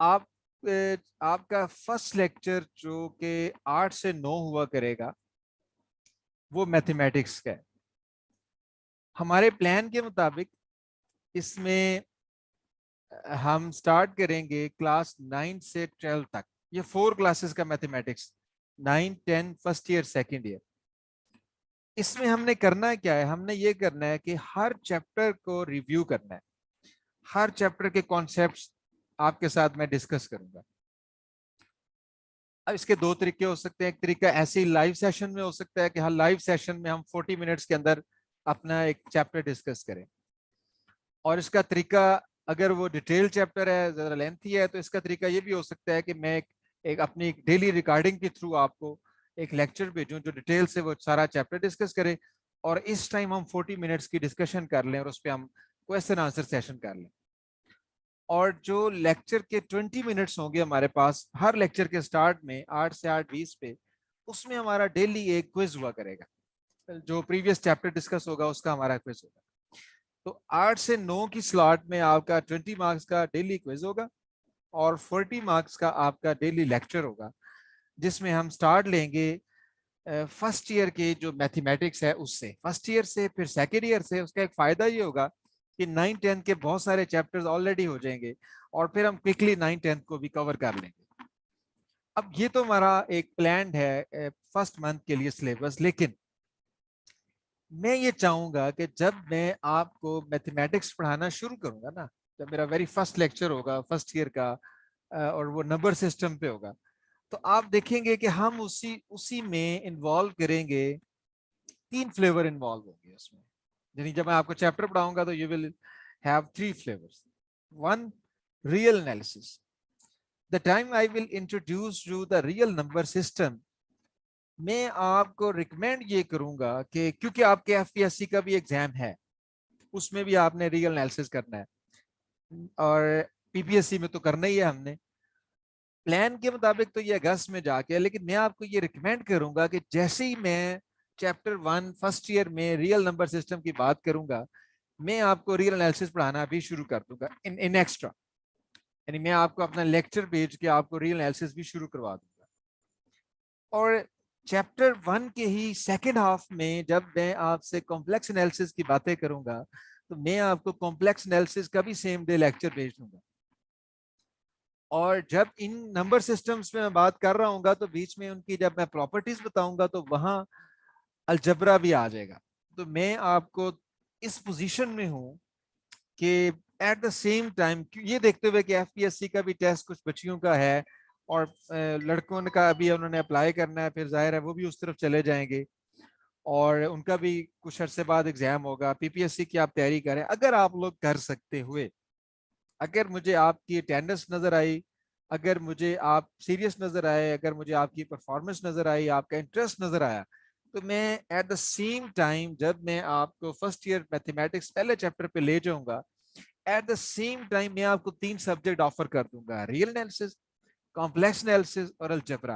آپ آپ کا فرسٹ لیکچر جو کہ 8 سے 9 ہوا کرے گا وہ میتھمیٹکس کا ہے. ہمارے پلان کے مطابق اس میں ہم سٹارٹ کریں گے کلاس 9 سے 12 تک. یہ 4 کلاسز کا mathematics 9 10 first year second year. اس میں ہم نے کرنا کیا ہے؟ ہم نے یہ کرنا ہے کہ ہر چیپٹر کو ریویو کرنا ہے. ہر چیپٹر کے کانسیپٹس آپ کے ساتھ میں ڈسکس کروں گا. اب اس کے 2 طریقے ہو سکتے ہیں. ایک طریقہ ایسے ہی لائیو سیشن میں ہو سکتا ہے کہ ہر لائیو سیشن میں ہم 40 منٹس کے اندر اپنا ایک چیپٹر ڈسکس کریں. اور اس کا طریقہ اگر وہ ڈیٹیل چیپٹر ہے، زیادہ لینتھی ہے، تو اس کا طریقہ یہ بھی ہو سکتا ہے کہ میں ایک اپنی ڈیلی ریکارڈنگ کے تھرو آپ کو ایک لیکچر بھیجوں جو ڈیٹیل سے وہ سارا چیپٹر ڈسکس کرے، اور اس ٹائم ہم 40 منٹس کی ڈسکشن کر لیں اور اس پہ ہم کویسچن آنسر سیشن کر لیں. اور جو لیکچر کے 20 منٹس ہوں گے ہمارے پاس ہر لیکچر کے سٹارٹ میں 8 سے 8:20 پہ، اس میں ہمارا ڈیلی ایک کوئز ہوا کرے گا. جو پریویس چیپٹر ڈسکس ہوگا اس کا ہمارا کوئز ہوگا. تو 8 سے 9 کی سلاٹ میں آپ کا 20 مارکس کا ڈیلی کوئز ہوگا اور 40 مارکس کا آپ کا ڈیلی لیکچر ہوگا، جس میں ہم سٹارٹ لیں گے فرسٹ ایئر کے جو میتھمیٹکس ہے اس سے. فرسٹ ایئر سے پھر سیکنڈ ایئر سے. اس کا ایک فائدہ یہ ہوگا کہ 9 10 کے بہت سارے چیپٹرز آلریڈی ہو جائیں گے اور پھر ہم کوئکلی 9 10 کو بھی کور کر لیں گے. اب یہ تو ہمارا ایک پلانڈ ہے فرسٹ منتھ کے لیے سلیبس. لیکن میں یہ چاہوں گا کہ جب میں آپ کو میتھمیٹکس پڑھانا شروع کروں گا نا، جب میرا ویری فرسٹ لیکچر ہوگا فرسٹ ایئر کا اور وہ نمبر سسٹم پہ ہوگا، تو آپ دیکھیں گے کہ ہم اسی میں انوالو کریں گے. 3 فلیور انوالو ہوں گے اس میں. یعنی جب میں آپ کو چیپٹر پڑھاؤں گا تو you will have 3 flavours. 1 real analysis. The time I will introduce you the real number system, میں آپ کو ریکمینڈ یہ کروں گا کہ کیونکہ آپ کے ایف پی ایس سی کا بھی ایگزام ہے، اس میں بھی آپ نے ریئل انالیسس کرنا ہے اور پی پی ایس سی میں تو کرنا ہی ہے. ہم نے پلان کے مطابق تو یہ اگست میں جا کے، لیکن میں آپ کو یہ ریکمینڈ کروں گا کہ جیسے ہی میں چیپٹر 1 فرسٹ ایئر میں ریئل نمبر سسٹم کی بات کروں گا، میں آپ کو ریئل انالیسس پڑھانا بھی شروع کر دوں گا ان ایکسٹرا. یعنی میں آپ کو اپنا لیکچر بھیج کے آپ کو ریئل انالیسس بھی شروع کروا دوں گا. اور چیپٹر 1 کے ہی سیکنڈ ہاف میں جب میں آپ سے کمپلیکس انالیسس کی باتیں کروں گا، تو میں آپ کو کمپلیکس انالیسس کا بھی سیم ڈے لیکچر بھیج دوں گا. اور جب ان نمبر سسٹمز میں بات کر رہا ہوں گا تو بیچ میں ان کی جب میں پراپرٹیز بتاؤں گا تو وہاں الجبرا بھی آ جائے گا. تو میں آپ کو اس پوزیشن میں ہوں کہ ایٹ دا سیم ٹائم یہ دیکھتے ہوئے کہ ایف پی ایس سی کا بھی ٹیسٹ کچھ بچیوں کا ہے اور لڑکوں کا ابھی انہوں نے اپلائی کرنا ہے، پھر ظاہر ہے وہ بھی اس طرف چلے جائیں گے اور ان کا بھی کچھ عرصے بعد ایگزام ہوگا. پی پی ایس سی کی آپ تیاری کریں. اگر آپ لوگ کر سکتے ہوئے، اگر مجھے آپ کی اٹینڈنس نظر آئی، اگر مجھے آپ سیریس نظر آئے، اگر مجھے آپ کی پرفارمنس نظر آئی، آپ کا انٹرسٹ نظر آیا، تو میں ایٹ دا سیم ٹائم جب میں آپ کو فرسٹ ایئر میتھمیٹکس پہلے چیپٹر پہ لے جاؤں گا، ایٹ دا سیم ٹائم میں آپ کو 3 سبجیکٹ آفر کر دوں گا: ریئل انالیسس، کمپلیکس انالیسس اور الجبرا.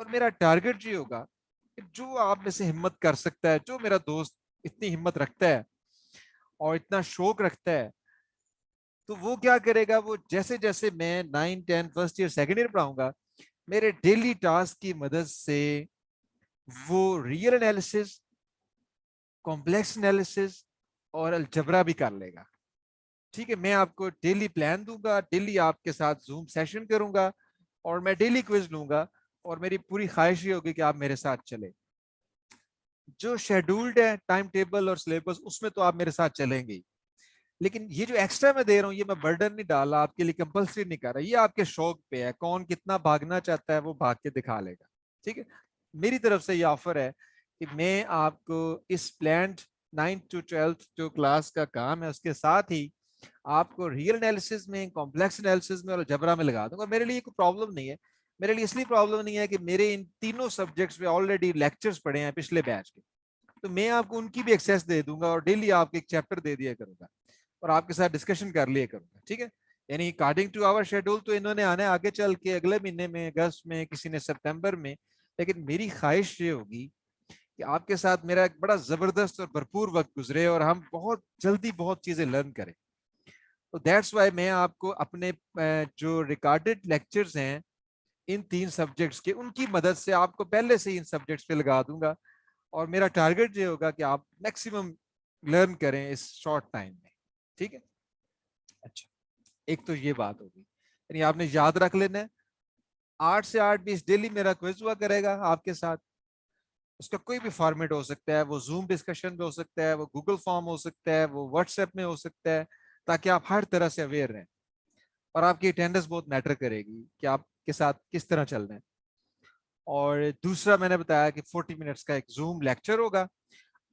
اور میرا ٹارگیٹ یہ ہوگا کہ جو آپ میں سے ہمت کر سکتا ہے، جو میرا دوست اتنی ہمت رکھتا ہے اور اتنا شوق رکھتا ہے، تو وہ کیا کرے گا، وہ جیسے جیسے میں 9 10 فرسٹ ایئر سیکنڈ ایئر پڑھاؤں گا، میرے ڈیلی ٹاسک کی مدد سے وہ ریئل انالیسس، کمپلیکس انالیسس اور الجبرا بھی کر لے گا. ٹھیک ہے، میں آپ کو ڈیلی پلان دوں گا، ڈیلی آپ کے ساتھ زوم سیشن کروں گا اور میں ڈیلی کوئز لوں گا. اور میری پوری خواہش یہ ہوگی کہ آپ میرے ساتھ چلیں. جو شیڈولڈ ہے ٹائم ٹیبل اور سلیبس، اس میں تو آپ میرے ساتھ چلیں گے. لیکن یہ جو ایکسٹرا میں دے رہا ہوں، یہ میں برڈن نہیں ڈالا آپ کے لیے، کمپلسری نہیں کر رہا. یہ آپ کے شوق پہ ہے، کون کتنا بھاگنا چاہتا ہے وہ بھاگ کے دکھا لے گا. ٹھیک ہے، میری طرف سے یہ آفر ہے کہ میں آپ کو اس پلانڈ 9 to 12 جو کلاس کا کام ہے اس کے ساتھ ہی آپ کو ریئل انالیسس میں، کمپلیکس انالیسس میں اور الجبرا میں لگا دوں گا. میرے لیے کوئی پرابلم نہیں ہے. میرے لیے اس لیے پرابلم نہیں ہے کہ میرے ان تینوں سبجیکٹس میں آلریڈی لیکچرز پڑھے ہیں پچھلے بیچ کے، تو میں آپ کو ان کی بھی ایکسیس دے دوں گا اور ڈیلی آپ کو ایک چیپٹر دے دیا کروں گا اور آپ کے ساتھ ڈسکشن کر لیا کروں گا. ٹھیک ہے، یعنی اکارڈنگ ٹو آور شیڈول تو انہوں نے آنا ہے آگے چل کے اگلے مہینے میں، اگست میں، کسی نے سپتمبر میں. لیکن میری خواہش یہ ہوگی کہ آپ کے ساتھ میرا ایک بڑا زبردست اور بھرپور وقت گزرے اور ہم بہت جلدی بہت چیزیں لرن کریں. تو دیٹس وائی میں آپ کو اپنے جو ریکارڈڈ لیکچرز ہیں ان 3 سبجیکٹس کے، ان کی مدد سے آپ کو پہلے سے ہی ان سبجیکٹس پہ لگا دوں گا، اور میرا ٹارگیٹ یہ ہوگا کہ آپ میکسیمم لرن کریں اس شارٹ ٹائم میں. ٹھیک ہے؟ اچھا، ایک تو یہ بات ہوگی، یعنی آپ نے یاد رکھ لینا ہے 8 سے 8:20 ڈیلی میرا کوئز ہوا کرے گا آپ کے ساتھ. اس کا کوئی بھی فارمیٹ ہو سکتا ہے، وہ زوم ڈسکشن میں ہو سکتا ہے، وہ گوگل فارم ہو سکتا ہے، وہ واٹس ایپ میں ہو سکتا ہے، تاکہ آپ ہر طرح سے اویئر رہیں. اور آپ کی اٹینڈنس بہت میٹر کرے گی کہ آپ کے ساتھ کس طرح چل رہے ہیں. اور دوسرا میں نے بتایا کہ 40 منٹس کا ایک زوم لیکچر ہوگا.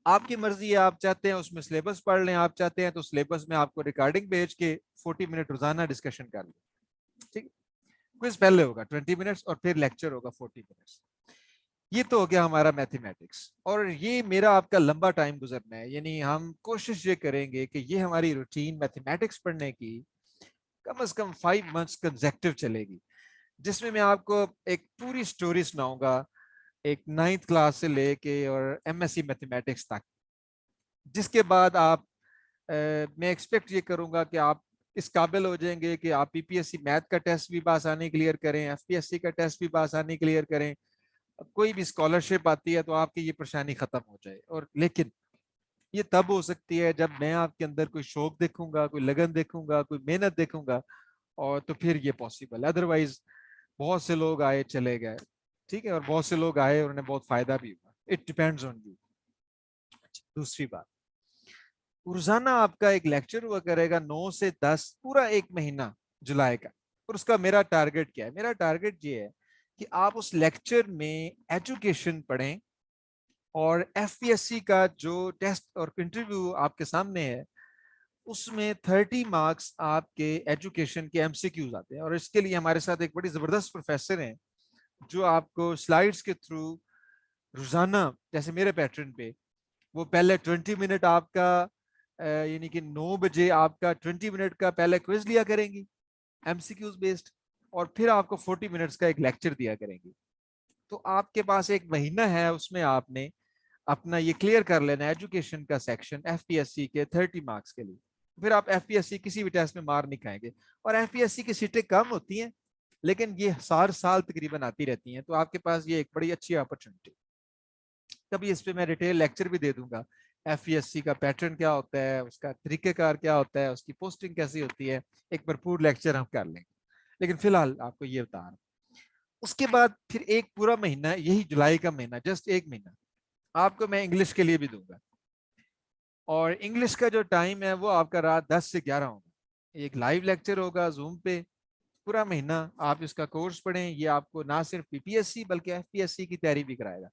آپ کی مرضی ہے، آپ چاہتے ہیں اس میں سلیبس پڑھ لیں، آپ چاہتے ہیں تو سلیبس میں آپ کو ریکارڈنگ بھیج کے 40 منٹ روزانہ ڈسکشن کر لیں. ٹھیک ہے؟ کوئز پہلے ہوگا 20 منٹس اور پھر لیکچر ہوگا 40 منٹس. یہ تو ہو گیا ہمارا میتھمیٹکس، اور یہ میرا آپ کا لمبا ٹائم گزرنا ہے. یعنی ہم کوشش یہ کریں گے کہ یہ ہماری روٹین میتھمیٹکس پڑھنے کی کم از کم 5 منتھس کنزیکٹیو چلے گی، جس میں آپ کو ایک پوری سٹوری سناؤں گا، ایک 9th کلاس سے لے کے اور ایم ایس سی میتھمیٹکس تک. جس کے بعد آپ میں ایکسپیکٹ یہ کروں گا کہ آپ اس قابل ہو جائیں گے کہ آپ پی پی ایس سی میتھ کا ٹیسٹ بھی بآسانی کلیئر کریں، ایف پی ایس سی کا ٹیسٹ بھی بآسانی کلیئر کریں. کوئی بھی اسکالرشپ آتی ہے تو آپ کی یہ پریشانی ختم ہو جائے. اور لیکن یہ تب ہو سکتی ہے جب میں آپ کے اندر کوئی شوق دیکھوں گا، کوئی لگن دیکھوں گا، کوئی محنت دیکھوں گا، اور تو پھر یہ پاسبل. ادروائز بہت سے لوگ آئے چلے گئے. ٹھیک ہے؟ اور بہت سے لوگ آئے اور انہیں بہت فائدہ بھی ہوا. It depends on you. دوسری بات، روزانہ آپ کا ایک لیکچر ہوا کرے گا 9 سے 10 پورا ایک مہینہ جولائی کا. اور اس کا میرا ٹارگیٹ کیا ہے؟ میرا ٹارگیٹ یہ ہے کہ آپ اس لیکچر میں ایجوکیشن پڑھیں، اور ایف پی ایس سی کا جو ٹیسٹ اور انٹرویو آپ کے سامنے ہے اس میں 30 مارکس آپ کے ایجوکیشن کے ایم سی کیوز آتے ہیں. اور اس کے لیے ہمارے ساتھ ایک بڑی زبردست پروفیسر ہیں جو آپ کو سلائیڈز کے تھرو روزانہ، جیسے میرے پیٹرن پہ، وہ پہلے 20 منٹ آپ کا یعنی کہ 9 بجے آپ کا 20 منٹ کا پہلے کوئز لیا کریں گی ایم سی کیوز بیسڈ، اور پھر آپ کو 40 منٹس کا ایک لیکچر دیا کریں گی. تو آپ کے پاس ایک مہینہ ہے، اس میں آپ نے اپنا یہ کلیئر کر لینا ایجوکیشن کا section F P S C کے 30 مارکس کے لیے. پھر آپ ایف پی ایس سی کسی بھی ٹیسٹ میں مار نہیں کھائیں گے. اور ایف پی ایس سی کی سیٹیں کم ہوتی ہیں لیکن یہ ہر سال تقریباً آتی رہتی ہیں، تو آپ کے پاس یہ ایک بڑی اچھی اپرچونٹی. کبھی اس پہ میں ریٹیل لیکچر بھی دے دوں گا، ایف پی ایس سی کا پیٹرن کیا ہوتا ہے، اس کا طریقہ کار کیا ہوتا ہے، اس کی پوسٹنگ کیسی ہوتی ہے، ایک بھرپور لیکچر ہم کر لیں گے. لیکن فی الحال آپ کو یہ بتا رہا ہوں. اس کے بعد پھر ایک پورا مہینہ، یہی جولائی کا مہینہ، جسٹ ایک مہینہ آپ کو میں انگلش کے لیے بھی دوں گا. اور انگلش کا جو ٹائم ہے وہ آپ کا رات 10 سے 11 ہوگا. ایک لائیو لیکچر ہوگا زوم پہ. پورا مہینہ آپ اس کا کورس پڑھیں. یہ آپ کو نہ صرف پی پی ایس سی بلکہ ایف پی ایس سی کی تیاری بھی کرائے گا.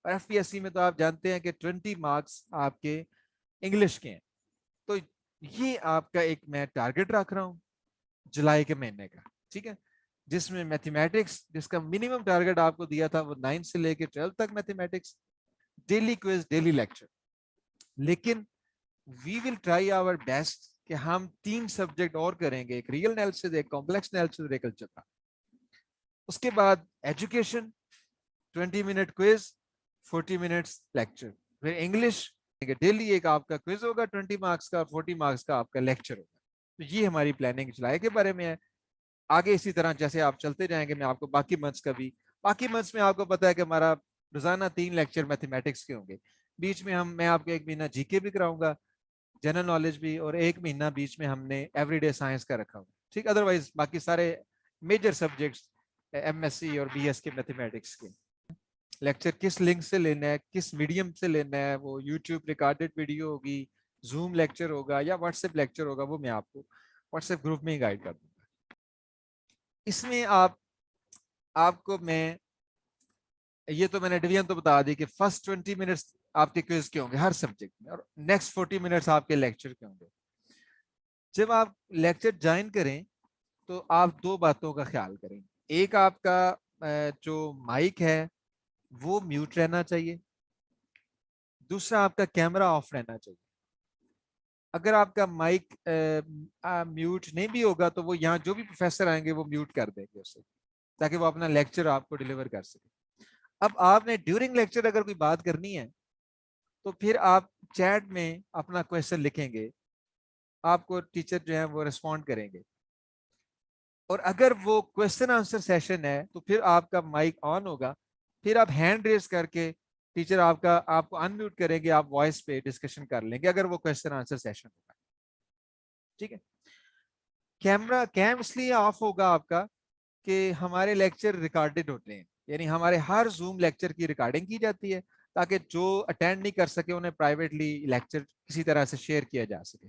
اور ایف پی ایس سی میں تو آپ جانتے ہیں کہ 20 مارکس آپ کے انگلش کے ہیں. تو یہ آپ کا ایک میں ٹارگیٹ رکھ رہا ہوں جولائی کے مہینے کا. ٹھیک ہے؟ جس میں میتھمیٹکس، جس کا منیمم ٹارگیٹ آپ کو دیا تھا وہ 9 سے لے کے 12 تک mathematics, daily quiz, daily lecture. لیکن وی ول ٹرائی آور بیسٹ کہ ہم 3 سبجیکٹ اور کریں گے، ایک ریئل انالیسس، ایک کمپلیکس انالیسس اور ایک الجبرا. اس کے بعد education 20 minute quiz, 40 minutes lecture. پھر انگلش ڈیلی ایک آپ کا کوئز ہوگا 20 مارکس کا اور 40 مارکس کا آپ کا لیکچر ہوگا. تو یہ ہماری پلاننگ جولائی کے بارے میں ہے. آگے اسی طرح جیسے آپ چلتے جائیں گے میں آپ کو باقی منتھس کا بھی، باقی منتھس میں آپ کو پتا ہے کہ ہمارا روزانہ 3 لیکچر میتھمیٹکس کے ہوں گے. بیچ میں میں آپ کو ایک مہینہ جی کے بھی کراؤں گا، جنرل نالج بھی، اور ایک مہینہ بیچ میں ہم نے ایوری ڈے سائنس کا رکھا ہوا. ٹھیک؟ ادروائز باقی سارے major subjects M S C اور بی ایس کے میتھمیٹکس کے. لیکچر کس لنک سے لینا ہے، کس میڈیم سے لینا ہے، وہ یوٹیوب ریکارڈڈ ویڈیو ہوگی، زوم لیکچر ہوگا یا واٹس ایپ لیکچر ہوگا، وہ میں آپ کو واٹس ایپ گروپ میں ہی گائیڈ کر دوں گا. اس میں آپ کو میں یہ تو میں نے ڈویژن تو بتا دی کہ فرسٹ 20 منٹس آپ کے کوئز کے ہوں گے ہر سبجیکٹ میں، اور نیکسٹ 40 منٹس آپ کے لیکچر کے ہوں گے. جب آپ لیکچر جوائن کریں تو آپ 2 باتوں کا خیال کریں. ایک آپ کا جو مائک ہے وہ میوٹ رہنا چاہیے. دوسرا آپ کا کیمرہ آف رہنا چاہیے. اگر آپ کا مائک میوٹ نہیں بھی ہوگا تو وہ یہاں جو بھی پروفیسر آئیں گے وہ میوٹ کر دیں گے اسے، تاکہ وہ اپنا لیکچر آپ کو ڈیلیور کر سکے. اب آپ نے ڈیورنگ لیکچر اگر کوئی بات کرنی ہے تو پھر آپ چیٹ میں اپنا کویشچن لکھیں گے آپ کو ٹیچر جو ہے وہ ریسپونڈ کریں گے. اور اگر وہ کوشچن آنسر سیشن ہے تو پھر آپ کا مائک آن ہوگا, پھر آپ ہینڈ ریز کر کے ٹیچر آپ کو انمیوٹ کریں گے, آپ وائس پہ ڈسکشن کر لیں گے اگر وہ کوشچن آنسر سیشن ہوگا. ٹھیک ہے. کیم اس لیے آف ہوگا آپ کا کہ ہمارے لیکچر ریکارڈڈ ہوتے ہیں, یعنی ہمارے ہر زوم لیکچر کی ریکارڈنگ کی جاتی ہے تاکہ جو اٹینڈ نہیں کر سکے انہیں پرائیویٹلی لیکچر کسی طرح سے شیئر کیا جا سکے.